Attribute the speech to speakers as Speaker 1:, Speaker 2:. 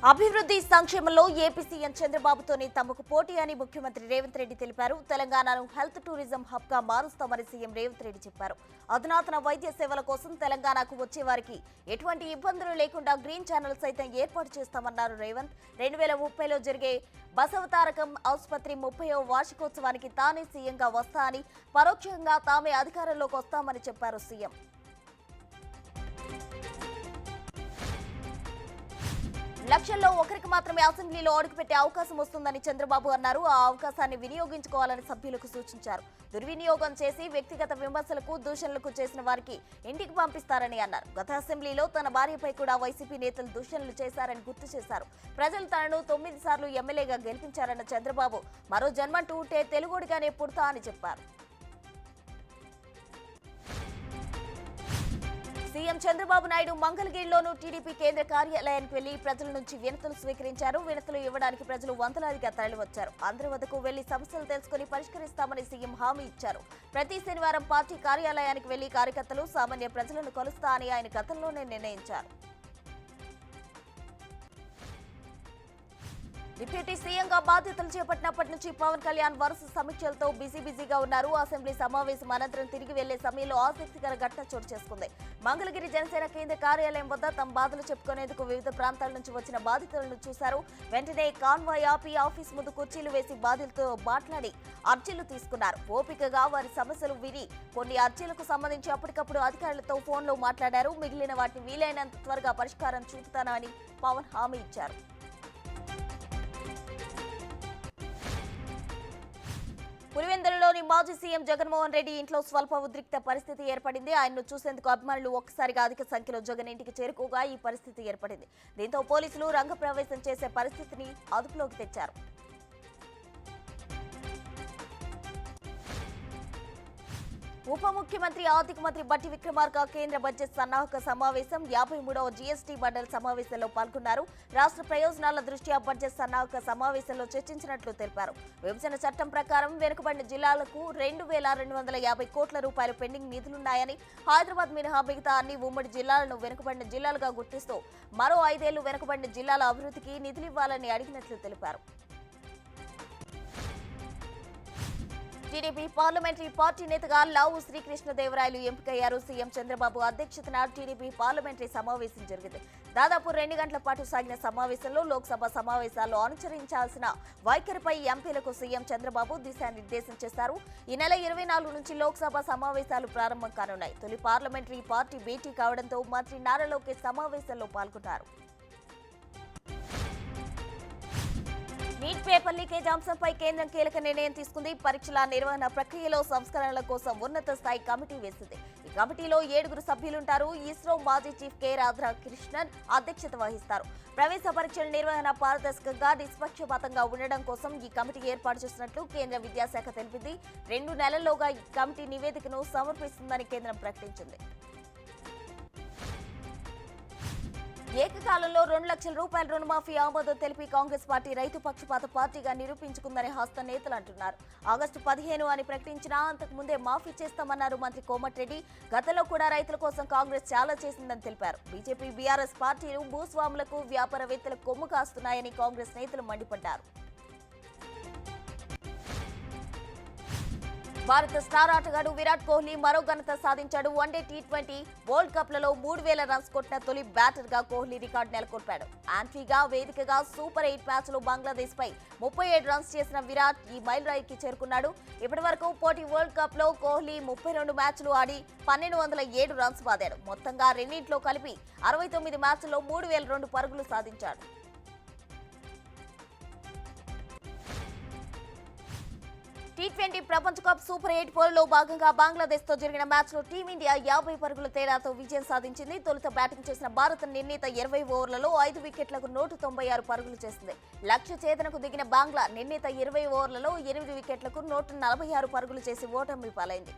Speaker 1: అభివృద్ధి సంక్షేమంలో AP CM చంద్రబాబుతోనే తమకు పోటీ అని ముఖ్యమంత్రి రేవంత్ రెడ్డి తెలిపారు. తెలంగాణను హెల్త్ టూరిజం హబ్ గా మారుస్తామని సీఎం రేవంత్ రెడ్డి చెప్పారు. అధునాతన వైద్య సేవల కోసం తెలంగాణకు వచ్చే వారికి ఎటువంటి ఇబ్బందులు లేకుండా గ్రీన్ ఛానల్ సైతం ఏర్పాటు చేస్తామన్నారు రేవంత్. 2030లో జరిగే బసవతారకం ఆసుపత్రి 30వ వార్షికోత్సవానికి తానే సీఎంగా వస్తా అని, పరోక్షంగా తామే అధికారంలోకి వస్తామని చెప్పారు సీఎం. లక్షల్లో ఒకరికి మాత్రమే అసెంబ్లీలో అడుగుపెట్టే అవకాశం వస్తుందని చంద్రబాబు అన్నారు. ఆ అవకాశాన్ని వినియోగించుకోవాలని సభ్యులకు సూచించారు. దుర్వినియోగం చేసి వ్యక్తిగత విమర్శలకు, దూషణలకు చేసిన వారికి ఇంటికి పంపిస్తారని అన్నారు. గత అసెంబ్లీలో తన భార్యపై కూడా వైసీపీ నేతలు దూషణలు చేశారని గుర్తు చేశారు. ప్రజలు తనను 9 సార్లు ఎమ్మెల్యేగా గెలిపించారన్న చంద్రబాబు మరో జన్మంటూ ఉంటే తెలుగుడిగానే పుడతా అని చెప్పారు. సీఎం చంద్రబాబు నాయుడు మంగళగిరిలోనూ టీడీపీ కేంద్ర కార్యాలయానికి వెళ్లి ప్రజల నుంచి వినతులు స్వీకరించారు. వినతులు ఇవ్వడానికి ప్రజలు వందలాదిగా తరలివచ్చారు. అందరి వద్దకు వెళ్లి సమస్యలు తెలుసుకుని పరిష్కరిస్తామని సీఎం హామీ ఇచ్చారు. ప్రతి శనివారం పార్టీ కార్యాలయానికి వెళ్లి కార్యకర్తలు, సామాన్య ప్రజలను కలుస్తా అని ఆయన గతంలోనే నిర్ణయించారు. డిప్యూటీ సీఎంగా బాధ్యతలు చేపట్టినప్పటి నుంచి పవన్ కళ్యాణ్ వరుస సమీక్షలతో బిజీగా ఉన్నారు. అసెంబ్లీ సమావేశం అనంతరం తిరిగి వెళ్లే సమయంలో ఆసక్తికర ఘటన చోటు చేసుకుంది. మంగళగిరి జనసేన కేంద్ర కార్యాలయం వద్ద తమ బాధలు చెప్పుకునేందుకు వివిధ ప్రాంతాల నుంచి వచ్చిన బాధితులను చూశారు. వెంటనే కాన్వాయ్ ఆపి ఆఫీస్ ముందు కుర్చీలు వేసి బాధితులతో మాట్లాడి అర్జీలు తీసుకున్నారు. ఓపికగా వారి సమస్యలు విని కొన్ని అర్జీలకు సంబంధించి అప్పటికప్పుడు అధికారులతో ఫోన్లో మాట్లాడారు. మిగిలిన వాటిని వీలైనంత త్వరగా పరిష్కారం చూపుతానని పవన్ హామీ ఇచ్చారు. పులివెందులలోని మాజీ సీఎం జగన్మోహన్ రెడ్డి ఇంట్లో స్వల్ప ఉద్రిక్త పరిస్థితి ఏర్పడింది. ఆయన్ను చూసేందుకు అభిమానులు ఒక్కసారిగా అధిక సంఖ్యలో జగన్ ఇంటికి చేరుకోగా ఈ పరిస్థితి ఏర్పడింది. దీంతో పోలీసులు రంగప్రవేశం చేసే పరిస్థితిని అదుపులోకి తెచ్చారు. ఉప ముఖ్యమంత్రి ఆర్థిక మంత్రి బట్టి విక్రమార్క కేంద్ర బడ్జెట్ సన్నాహక సమావేశం 53వ జీఎస్టీ మండలి సమావేశంలో పాల్గొన్నారు. రాష్ట్ర ప్రయోజనాల దృష్ట్యా బడ్జెట్ సన్నాహక సమావేశంలో చర్చించినట్లు తెలిపారు. విభజన చట్టం ప్రకారం వెనుకబడిన జిల్లాలకు 2250 కోట్ల రూపాయలు పెండింగ్ నిధులున్నాయని, హైదరాబాద్ మినహా మిగతా అన్ని ఉమ్మడి జిల్లాలను వెనుకబడిన జిల్లాలుగా గుర్తిస్తూ మరో 5 ఏళ్లు వెనుకబడిన జిల్లాల అభివృద్ధికి నిధులివ్వాలని అడిగినట్లు తెలిపారు. టీడీపీ పార్లమెంటరీ పార్టీ నేతగా లావు శ్రీకృష్ణదేవరాయలు ఎంపికయ్యారు. సీఎం చంద్రబాబు అధ్యక్షతన టీడీపీ పార్లమెంటరీ సమావేశం జరిగింది. దాదాపు 2 గంటల పాటు సాగిన సమావేశంలో లోక్సభ సమావేశాల్లో అనుసరించాల్సిన వైఖరిపై ఎంపీలకు సీఎం చంద్రబాబు దిశానిర్దేశం చేశారు. ఈ నెల 24 నుంచి లోక్సభ సమావేశాలు ప్రారంభం కానున్నాయి. తొలి పార్లమెంటరీ పార్టీ భేటీ కావడంతో మంత్రి నారా లోకేష్ సమావేశంలో పాల్గొన్నారు. నీట్ పేపర్ లీకేజ్ అంశంపై కేంద్రం కీలక నిర్ణయం తీసుకుంది. పరీక్షల నిర్వహణ ప్రక్రియలో సంస్కరణల కోసం ఉన్నత స్థాయి కమిటీ వేసింది. ఈ కమిటీలో 7 సభ్యులుంటారు. ఇస్రో మాజీ చీఫ్ కె రాధాకృష్ణన్ అధ్యక్షత వహిస్తారు. ప్రవేశ పరీక్షల నిర్వహణ పారదర్శకంగా, నిష్పక్షపాతంగా ఉండడం కోసం ఈ కమిటీ ఏర్పాటు చేసినట్లు కేంద్ర విద్యాశాఖ తెలిపింది. 2 నెలల్లోగా ఈ కమిటీ నివేదికను సమర్పిస్తుందని కేంద్రం ప్రకటించింది. ఏకకాలంలో 2 లక్షల రూపాయల రుణమాఫీ ఆమోదం తెలిపి కాంగ్రెస్ పార్టీ రైతు పక్షపాత పార్టీగా నిరూపించుకుందని హస్త నేతలు అంటున్నారు. ఆగస్టు 15 అని ప్రకటించినా అంతకు ముందే మాఫీ చేస్తామన్నారు మంత్రి కోమటిరెడ్డి. గతంలో కూడా రైతుల కోసం కాంగ్రెస్ చాలా చేసిందని తెలిపారు. బీజేపీ, బీఆర్ఎస్ పార్టీలు భూస్వాములకు, వ్యాపారవేత్తలకు కొమ్ము కాస్తున్నాయని కాంగ్రెస్ నేతలు మండిపడ్డారు. భారత స్టార్ ఆటగాడు విరాట్ కోహ్లీ మరో ఘనత సాధించాడు. వన్డే, టీ20 వరల్డ్ కప్లలో 3000 రన్స్ కొట్టిన తొలి బ్యాటర్గా కోహ్లీ రికార్డు నెలకొల్పాడు. యాంట్రీగా వేదికగా సూపర్ 8 మ్యాచ్లో బంగ్లాదేశ్ పై 37 రన్స్ చేసిన విరాట్ ఈ మైలురాయికి చేరుకున్నాడు. ఇప్పటి వరకు పోటీ వరల్డ్ కప్ లో కోహ్లీ 32 మ్యాచ్లు ఆడి 1207 రన్స్ బాదాడు. మొత్తంగా రెండింట్లో కలిపి 69 మ్యాచ్ల్లో 3002 పరుగులు సాధించాడు. టీ20 ప్రపంచ కప్ సూపర్ 8 పోరులో భాగంగా బంగ్లాదేశ్ తో జరిగిన మ్యాచ్ లో టీమిండియా 50 పరుగుల తేడాతో విజయం సాధించింది. తొలుత బ్యాటింగ్ చేసిన భారత్ నిర్ణీత 20 ఓవర్లలో 5 వికెట్లకు 196 పరుగులు చేసింది. లక్ష్య ఛేదనకు దిగిన బంగ్లా నిర్ణీత 20 ఓవర్లలో 8 వికెట్లకు 146 పరుగులు చేసి ఓటమి పాలైంది.